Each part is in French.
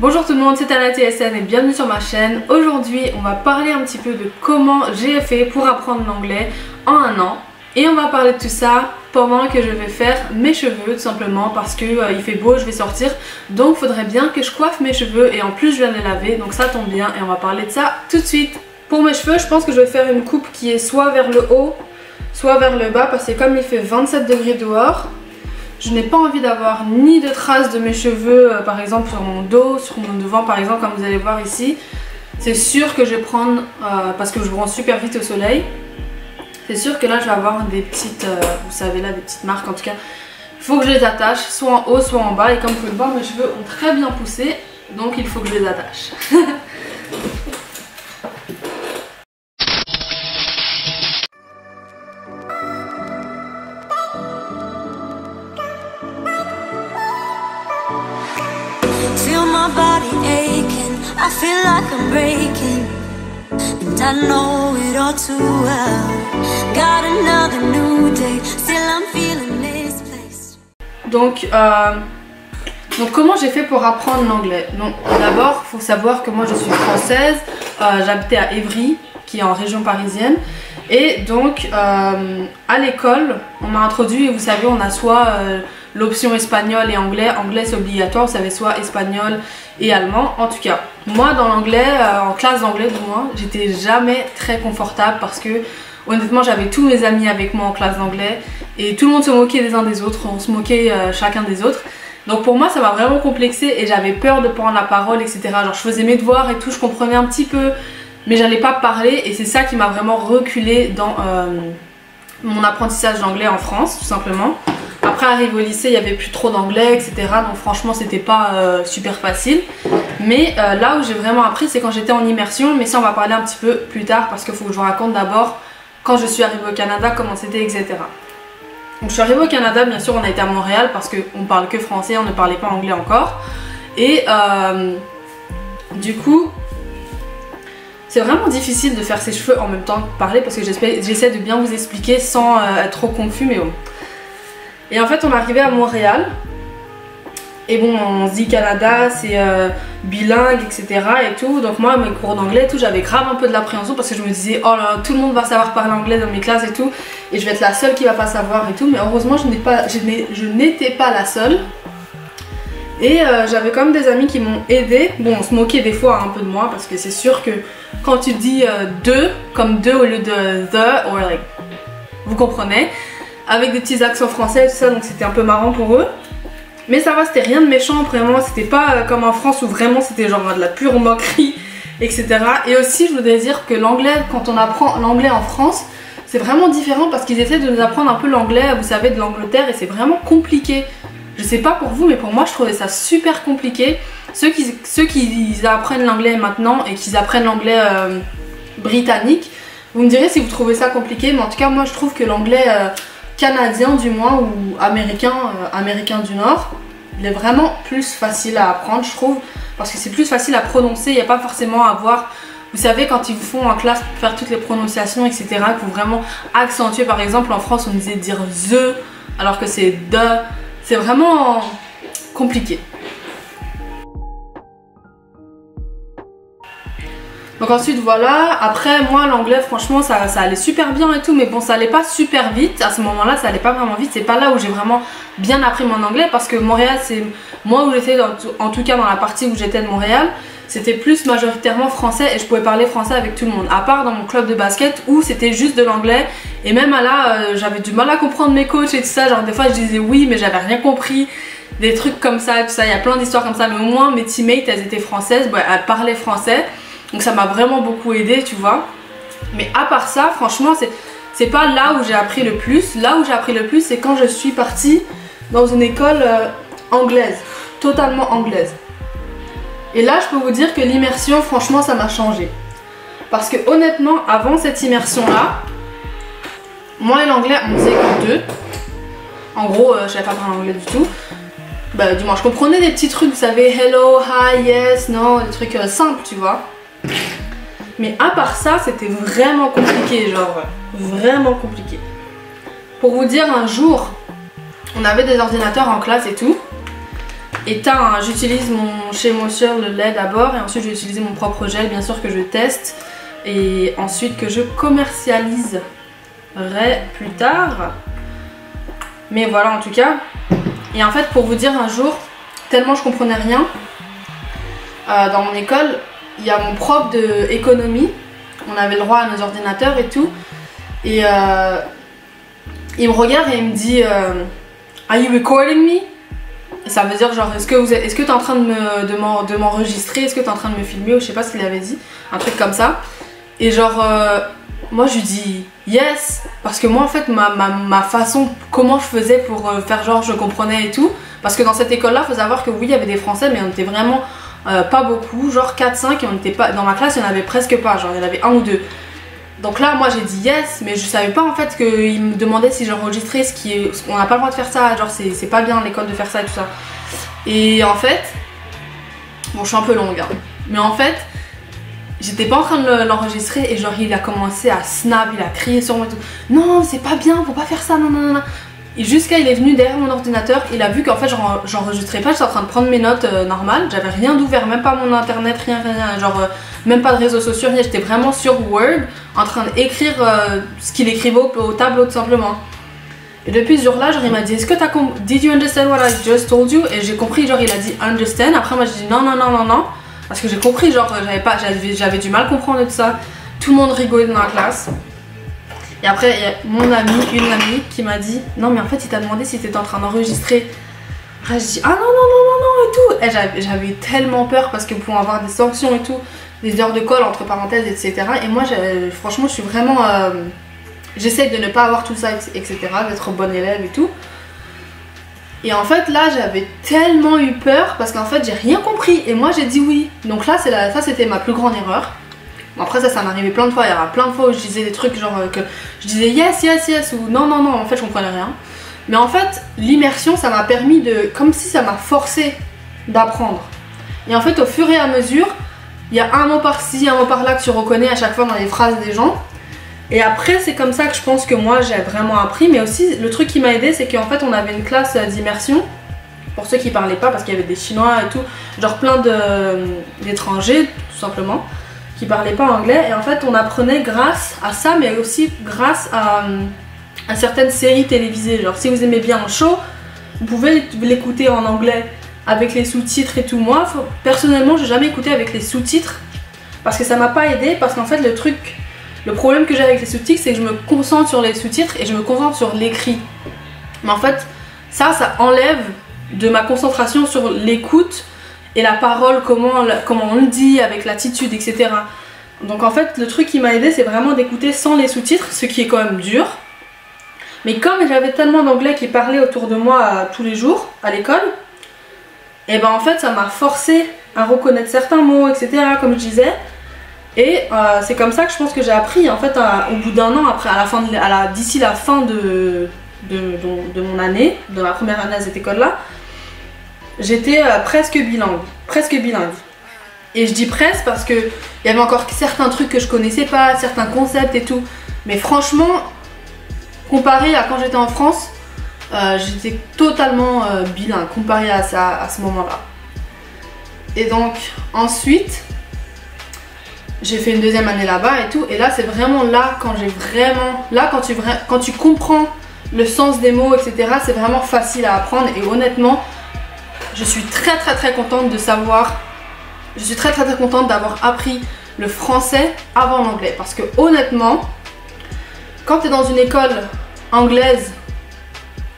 Bonjour tout le monde, c'est Anna TSN et bienvenue sur ma chaîne. Aujourd'hui on va parler un petit peu de comment j'ai fait pour apprendre l'anglais en un an. Et on va parler de tout ça pendant que je vais faire mes cheveux, tout simplement parce que il fait beau, je vais sortir. Donc il faudrait bien que je coiffe mes cheveux et en plus je viens de les laver, donc ça tombe bien et on va parler de ça tout de suite. Pour mes cheveux, je pense que je vais faire une coupe qui est soit vers le haut, soit vers le bas, parce que comme il fait 27 degrés dehors, je n'ai pas envie d'avoir ni de traces de mes cheveux, par exemple sur mon dos, sur mon devant par exemple, comme vous allez voir ici. C'est sûr que je vais prendre, parce que je vous rends super vite au soleil, c'est sûr que là je vais avoir des petites, vous savez là, des petites marques en tout cas. Il faut que je les attache, soit en haut, soit en bas, et comme vous pouvez le voir, mes cheveux ont très bien poussé, donc il faut que je les attache. Feel my body aching, I feel like I'm breaking, and I know it all too well. Got another new day, still I'm feeling misplaced. Donc comment j'ai fait pour apprendre l'anglais? Donc d'abord, il faut savoir que moi je suis française, j'habitais à Évry, qui est en région parisienne. Et donc à l'école, on m'a introduit, et vous savez, on a soit l'option espagnol et anglais. Anglais c'est obligatoire, vous savez, soit espagnol et allemand. En tout cas, moi dans l'anglais, en classe d'anglais du moins, j'étais jamais très confortable parce que honnêtement j'avais tous mes amis avec moi en classe d'anglais et tout le monde se moquait des uns des autres, on se moquait chacun des autres. Donc pour moi ça m'a vraiment complexée et j'avais peur de prendre la parole, etc. Genre je faisais mes devoirs et tout, je comprenais un petit peu, mais j'allais pas parler, et c'est ça qui m'a vraiment reculé dans mon apprentissage d'anglais en France, tout simplement. Après, arrivé au lycée, il n'y avait plus trop d'anglais, etc. Donc franchement, c'était pas super facile. Mais là où j'ai vraiment appris, c'est quand j'étais en immersion. Mais ça, on va parler un petit peu plus tard parce qu'il faut que je vous raconte d'abord quand je suis arrivée au Canada, comment c'était, etc. Donc je suis arrivée au Canada, bien sûr, on a été à Montréal parce qu'on parle que français, on ne parlait pas anglais encore. Et du coup, c'est vraiment difficile de faire ses cheveux en même temps que parler parce que j'essaie de bien vous expliquer sans être trop confus, mais bon. Et en fait on est arrivé à Montréal et bon, on se dit Canada c'est bilingue, etc. et tout. Donc moi mes cours d'anglais et tout, j'avais grave un peu de l'appréhension parce que je me disais oh là, tout le monde va savoir parler anglais dans mes classes et tout, et je vais être la seule qui va pas savoir et tout. Mais heureusement je n'étais pas la seule. Et j'avais quand même des amis qui m'ont aidé. Bon, on se moquait des fois un peu de moi parce que c'est sûr que quand tu dis de, comme de au lieu de the, or like, vous comprenez, avec des petits accents français et tout ça, donc c'était un peu marrant pour eux. Mais ça va, c'était rien de méchant, vraiment, c'était pas comme en France où vraiment c'était genre de la pure moquerie, etc. Et aussi, je voudrais dire que l'anglais, quand on apprend l'anglais en France, c'est vraiment différent parce qu'ils essaient de nous apprendre un peu l'anglais, vous savez, de l'Angleterre, et c'est vraiment compliqué. Je sais pas pour vous, mais pour moi je trouvais ça super compliqué. Ceux qui apprennent l'anglais maintenant et qui apprennent l'anglais britannique, vous me direz si vous trouvez ça compliqué, mais en tout cas moi je trouve que l'anglais canadien du moins, ou américain du Nord, il est vraiment plus facile à apprendre, je trouve, parce que c'est plus facile à prononcer. Il n'y a pas forcément à avoir, vous savez, quand ils vous font en classe pour faire toutes les prononciations, etc., qu'il faut vraiment accentuer. Par exemple en France on disait dire the alors que c'est de. C'est vraiment compliqué. Donc ensuite voilà, après moi l'anglais franchement ça allait super bien et tout, mais bon ça allait pas super vite. À ce moment là ça allait pas vraiment vite, c'est pas là où j'ai vraiment bien appris mon anglais, parce que Montréal c'est, moi où j'étais, en tout cas dans la partie où j'étais de Montréal, c'était plus majoritairement français et je pouvais parler français avec tout le monde, à part dans mon club de basket où c'était juste de l'anglais. Et même là j'avais du mal à comprendre mes coachs et tout ça, genre des fois je disais oui mais j'avais rien compris, des trucs comme ça et tout ça. Il y a plein d'histoires comme ça, mais au moins mes teammates elles étaient françaises, bon, elles parlaient français, donc ça m'a vraiment beaucoup aidé, tu vois. Mais à part ça, franchement c'est pas là où j'ai appris le plus. Là où j'ai appris le plus c'est quand je suis partie dans une école anglaise, totalement anglaise. Et là je peux vous dire que l'immersion franchement ça m'a changé. Parce que honnêtement avant cette immersion là, moi et l'anglais on faisait que deux. En gros je savais pas parler anglais du tout. Bah du moins je comprenais des petits trucs, vous savez, hello, hi, yes, no, des trucs simples tu vois. Mais à part ça c'était vraiment compliqué, genre vraiment compliqué. Pour vous dire, un jour on avait des ordinateurs en classe et tout. Et j'utilise mon Shea Moisture, le lait d'abord, et ensuite je vais utiliser mon propre gel, bien sûr, que je teste, et ensuite que je commercialiserai plus tard. Mais voilà, en tout cas. Et en fait, pour vous dire, un jour, tellement je comprenais rien, dans mon école, il y a mon prof d'économie, on avait le droit à nos ordinateurs et tout, et il me regarde et il me dit Are you recording me? Et ça veut dire genre est-ce que t'es en train de m'enregistrer, est-ce que t'es en train de me filmer, ou je sais pas ce qu'il avait dit, un truc comme ça. Et genre moi je lui dis yes, parce que moi en fait ma façon, comment je faisais pour faire genre je comprenais et tout, parce que dans cette école là faut savoir que oui il y avait des français mais on était vraiment pas beaucoup, genre 4-5, et on était pas, dans ma classe il y en avait presque pas, genre il y en avait un ou deux. Donc là moi j'ai dit yes, mais je savais pas en fait qu'il me demandait si j'enregistrais, on n'a pas le droit de faire ça, genre c'est pas bien à l'école de faire ça et tout ça. Et en fait, bon je suis un peu longue hein, mais en fait j'étais pas en train de l'enregistrer et genre il a commencé à snap, il a crié sur moi et tout. Non c'est pas bien, faut pas faire ça, non non non. Et jusqu'à il est venu derrière mon ordinateur, il a vu qu'en fait j'enregistrais pas, j'étais en train de prendre mes notes normales, j'avais rien d'ouvert, même pas mon internet, rien, genre même pas de réseaux sociaux, rien, j'étais vraiment sur Word en train d'écrire ce qu'il écrivait au tableau tout simplement. Et depuis ce jour-là, genre il m'a dit est-ce que t'as compris, did you understand what I just told you? Et j'ai compris, genre il a dit understand, après moi j'ai dit non non non non non, parce que j'ai compris, genre j'avais du mal à comprendre tout ça, tout le monde rigolait dans la classe. Et après, il y a une amie qui m'a dit non mais en fait il t'a demandé si t'étais en train d'enregistrer. Après je dis ah non non non non non et tout. Et j'avais tellement peur parce que pour avoir des sanctions et tout, des heures de colle entre parenthèses etc. Et moi franchement je suis vraiment j'essaie de ne pas avoir tout ça etc, d'être bonne élève et tout. Et en fait là j'avais tellement eu peur parce qu'en fait j'ai rien compris et moi j'ai dit oui. Donc là ça c'était ma plus grande erreur. Bon, après ça m'arrivait plein de fois, il y aura plein de fois où je disais des trucs genre que je disais yes yes yes ou non non non, en fait je comprenais rien. Mais en fait l'immersion ça m'a permis de, comme si ça m'a forcé d'apprendre. Et en fait au fur et à mesure, il y a un mot par-ci, un mot par-là que tu reconnais à chaque fois dans les phrases des gens. Et après c'est comme ça que je pense que moi j'ai vraiment appris. Mais aussi le truc qui m'a aidé c'est qu'en fait on avait une classe d'immersion, pour ceux qui parlaient pas parce qu'il y avait des chinois et tout, genre plein d'étrangers tout simplement, qui parlaient pas anglais, et en fait on apprenait grâce à ça, mais aussi grâce à certaines séries télévisées. Genre si vous aimez bien un show, vous pouvez l'écouter en anglais avec les sous-titres et tout. Moi personnellement j'ai jamais écouté avec les sous-titres parce que ça m'a pas aidé, parce qu'en fait le problème que j'ai avec les sous-titres c'est que je me concentre sur les sous-titres et je me concentre sur l'écrit, mais en fait ça enlève de ma concentration sur l'écoute et la parole, comment on le dit, avec l'attitude, etc. Donc en fait le truc qui m'a aidé c'est vraiment d'écouter sans les sous-titres, ce qui est quand même dur. Mais comme j'avais tellement d'anglais qui parlaient autour de moi tous les jours à l'école, et ben en fait ça m'a forcé à reconnaître certains mots, etc. comme je disais. Et c'est comme ça que je pense que j'ai appris en fait au bout d'un an, après d'ici la fin de mon année, de ma première année à cette école là, j'étais presque bilingue. Et je dis presque parce que il y avait encore certains trucs que je connaissais pas, certains concepts et tout. Mais franchement, comparé à quand j'étais en France, j'étais totalement bilingue comparé à ce moment-là. Et donc ensuite, j'ai fait une deuxième année là-bas et tout. Et là, c'est vraiment là quand tu comprends le sens des mots, etc. C'est vraiment facile à apprendre. Et honnêtement, je suis très contente de savoir, je suis très contente d'avoir appris le français avant l'anglais, parce que honnêtement quand tu es dans une école anglaise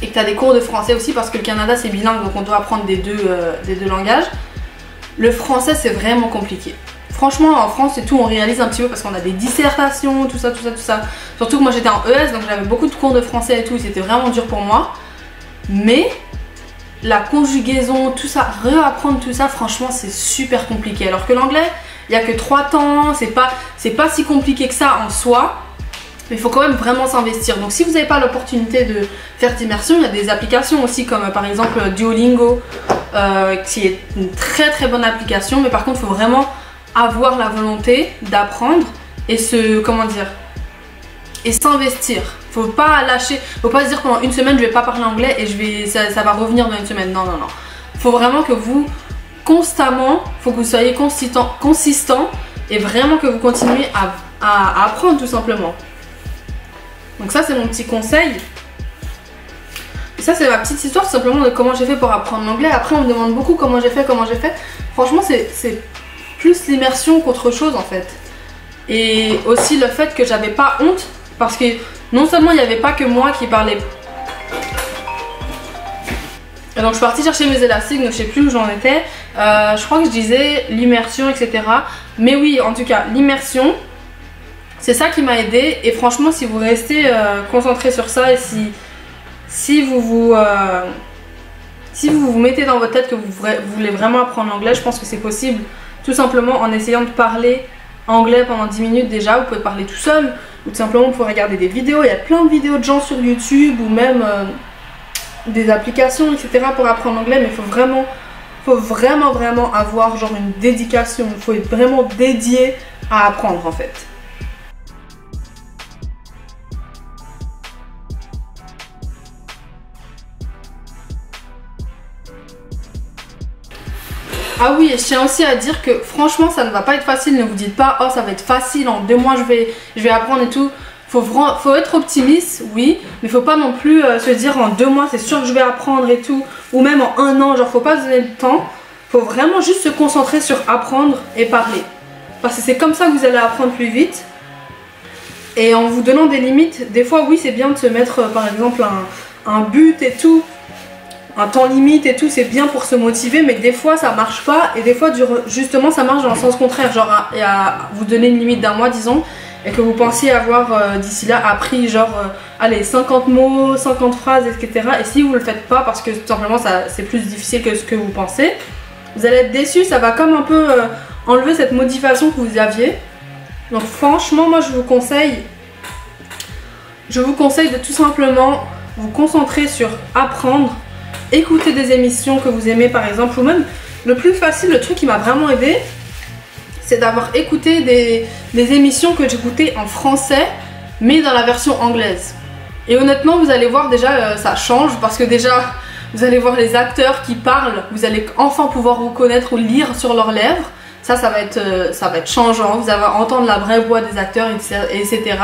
et que tu as des cours de français aussi, parce que le Canada c'est bilingue donc on doit apprendre des deux langages, le français c'est vraiment compliqué. Franchement en France et tout on réalise un petit peu parce qu'on a des dissertations, tout ça. Surtout que moi j'étais en ES donc j'avais beaucoup de cours de français et tout, c'était vraiment dur pour moi. Mais la conjugaison, tout ça, réapprendre tout ça, franchement c'est super compliqué. Alors que l'anglais, il n'y a que 3 temps, c'est pas si compliqué que ça en soi, mais il faut quand même vraiment s'investir. Donc si vous n'avez pas l'opportunité de faire d'immersion, il y a des applications aussi comme par exemple Duolingo, qui est une très bonne application, mais par contre il faut vraiment avoir la volonté d'apprendre et s'investir. Faut pas lâcher, faut pas se dire pendant une semaine je vais pas parler anglais et ça va revenir dans une semaine. Non. faut vraiment que vous, constamment, faut que vous soyez consistant et vraiment que vous continuez à apprendre tout simplement. Donc ça c'est mon petit conseil. Et ça c'est ma petite histoire tout simplement de comment j'ai fait pour apprendre l'anglais. Après on me demande beaucoup comment j'ai fait. Franchement c'est plus l'immersion qu'autre chose en fait. Et aussi le fait que j'avais pas honte parce que non seulement il n'y avait pas que moi qui parlais. Et donc je suis partie chercher mes élastiques, donc je sais plus où j'en étais. Je crois que je disais l'immersion, etc. Mais oui, en tout cas, l'immersion, c'est ça qui m'a aidée. Et franchement, si vous restez concentré sur ça et si vous vous mettez dans votre tête que vous voulez vraiment apprendre l'anglais, je pense que c'est possible. Tout simplement en essayant de parler anglais pendant 10 minutes déjà. Vous pouvez parler tout seul ou tout simplement vous pouvez regarder des vidéos. Il y a plein de vidéos de gens sur YouTube ou même des applications, etc. pour apprendre l'anglais. Mais il faut vraiment avoir genre une dédication. Il faut être vraiment dédié à apprendre en fait. Ah oui, et je tiens aussi à dire que franchement ça ne va pas être facile. Ne vous dites pas oh ça va être facile, en 2 mois je vais apprendre et tout. Faut être optimiste, oui, mais faut pas non plus se dire en 2 mois c'est sûr que je vais apprendre et tout. Ou même en 1 an, genre faut pas se donner le temps. Faut vraiment juste se concentrer sur apprendre et parler. Parce que c'est comme ça que vous allez apprendre plus vite. Et en vous donnant des limites, des fois oui c'est bien de se mettre par exemple un but et tout. Un temps limite et tout, c'est bien pour se motiver, mais des fois ça marche pas et des fois justement ça marche dans le sens contraire, genre à vous donner une limite d'1 mois disons et que vous pensiez avoir d'ici là appris genre allez 50 mots, 50 phrases etc. Et si vous le faites pas parce que tout simplement c'est plus difficile que ce que vous pensez, vous allez être déçu, ça va comme un peu enlever cette motivation que vous aviez. Donc franchement moi je vous conseille de tout simplement vous concentrer sur apprendre. Écouter des émissions que vous aimez par exemple, ou même le plus facile, le truc qui m'a vraiment aidé, c'est d'avoir écouté des émissions que j'écoutais en français mais dans la version anglaise. Et honnêtement vous allez voir déjà ça change parce que déjà vous allez voir les acteurs qui parlent, vous allez enfin pouvoir reconnaître ou lire sur leurs lèvres. Ça va être changeant, vous allez entendre la vraie voix des acteurs etc.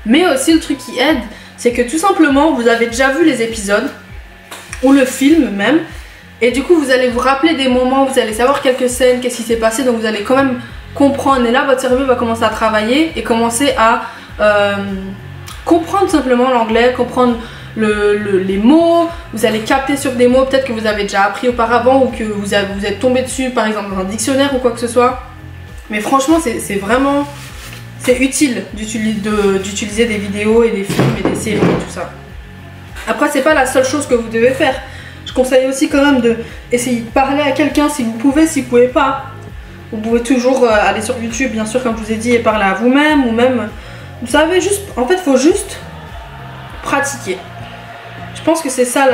Mais aussi le truc qui aide, c'est que tout simplement vous avez déjà vu les épisodes ou le film même, et du coup vous allez vous rappeler des moments, vous allez savoir quelques scènes, qu'est-ce qui s'est passé, donc vous allez quand même comprendre, et là votre cerveau va commencer à travailler et commencer à comprendre simplement l'anglais, comprendre les mots, vous allez capter sur des mots peut-être que vous avez déjà appris auparavant ou que vous êtes tombé dessus par exemple dans un dictionnaire ou quoi que ce soit. Mais franchement c'est utile d'utiliser des vidéos et des films et des séries et tout ça. Après c'est pas la seule chose que vous devez faire. Je conseille aussi quand même de essayer de parler à quelqu'un si vous pouvez, si vous pouvez pas. Vous pouvez toujours aller sur YouTube bien sûr comme je vous ai dit et parler à vous-même ou même... Vous savez juste... En fait faut juste pratiquer. Je pense que c'est ça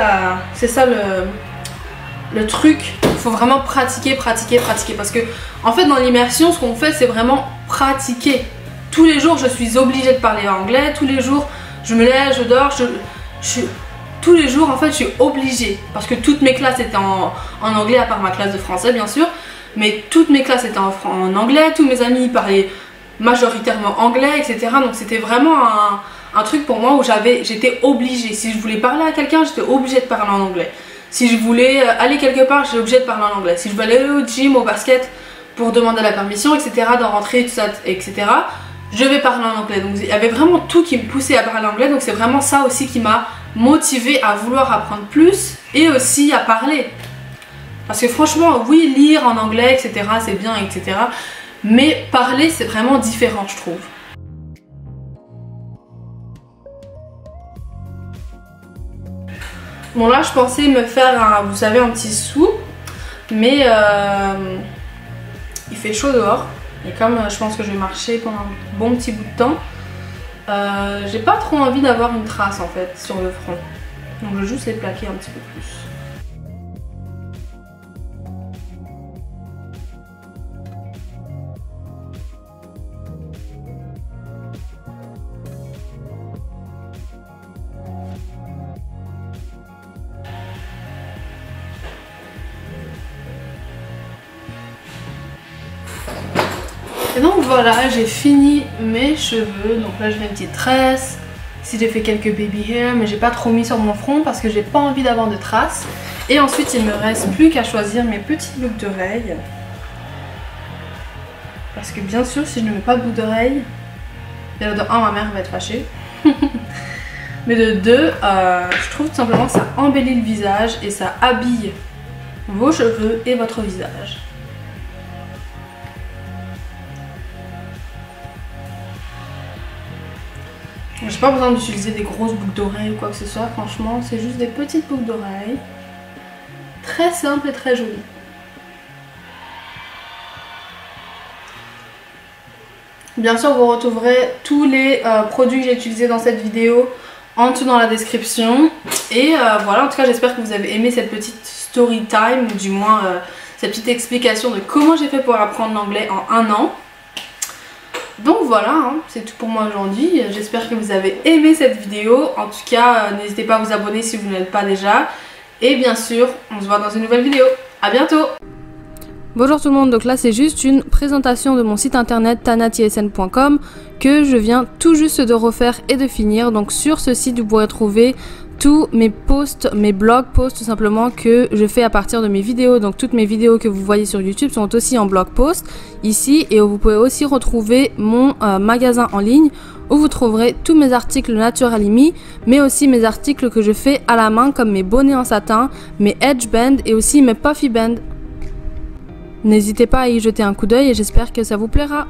le truc. Il faut vraiment pratiquer parce que en fait dans l'immersion ce qu'on fait c'est vraiment pratiquer. Tous les jours je suis obligée de parler anglais, tous les jours je me lève, je dors, tous les jours en fait je suis obligée parce que toutes mes classes étaient en anglais à part ma classe de français bien sûr, mais toutes mes classes étaient en anglais, tous mes amis parlaient majoritairement anglais etc. Donc c'était vraiment un truc pour moi où j'étais obligée, si je voulais parler à quelqu'un j'étais obligée de parler en anglais, si je voulais aller quelque part j'étais obligée de parler en anglais, si je voulais aller au gym, au basket pour demander la permission etc. d'en rentrer tout ça etc. je vais parler en anglais. Donc il y avait vraiment tout qui me poussait à parler anglais, donc c'est vraiment ça aussi qui m'a motivée à vouloir apprendre plus et aussi à parler. Parce que franchement, oui, lire en anglais, etc. c'est bien, etc. Mais parler, c'est vraiment différent, je trouve. Bon là, je pensais me faire, vous savez, un petit sou. Mais il fait chaud dehors. Et comme je pense que je vais marcher pendant un bon petit bout de temps, j'ai pas trop envie d'avoir une trace en fait sur le front. Donc je vais juste les plaquer un petit peu plus. Et donc voilà, j'ai fini mes cheveux. Donc là je fais une petite tresse. Ici j'ai fait quelques baby hair, mais j'ai pas trop mis sur mon front parce que j'ai pas envie d'avoir de traces. Et ensuite il me reste plus qu'à choisir mes petits boucles d'oreilles. Parce que bien sûr si je ne mets pas de boucles d'oreilles, de 1 ma mère va être fâchée. Mais de 2, je trouve tout simplement que ça embellit le visage et ça habille vos cheveux et votre visage. J'ai pas besoin d'utiliser des grosses boucles d'oreilles ou quoi que ce soit, franchement, c'est juste des petites boucles d'oreilles. Très simples et très jolies. Bien sûr, vous retrouverez tous les produits que j'ai utilisés dans cette vidéo en dessous dans la description. Et voilà, en tout cas, j'espère que vous avez aimé cette petite story time, ou du moins cette petite explication de comment j'ai fait pour apprendre l'anglais en 1 an. Donc voilà, hein, c'est tout pour moi aujourd'hui. J'espère que vous avez aimé cette vidéo. En tout cas, n'hésitez pas à vous abonner si vous ne l'êtes pas déjà. Et bien sûr, on se voit dans une nouvelle vidéo. À bientôt! Bonjour tout le monde, donc là c'est juste une présentation de mon site internet tanatsn.com que je viens tout juste de refaire et de finir. Donc sur ce site vous pourrez trouver tous mes posts, mes blog posts tout simplement que je fais à partir de mes vidéos. Donc toutes mes vidéos que vous voyez sur YouTube sont aussi en blog post ici, et vous pouvez aussi retrouver mon magasin en ligne où vous trouverez tous mes articles Natural Me, mais aussi mes articles que je fais à la main comme mes bonnets en satin, mes edge bands et aussi mes puffy bands. N'hésitez pas à y jeter un coup d'œil et j'espère que ça vous plaira.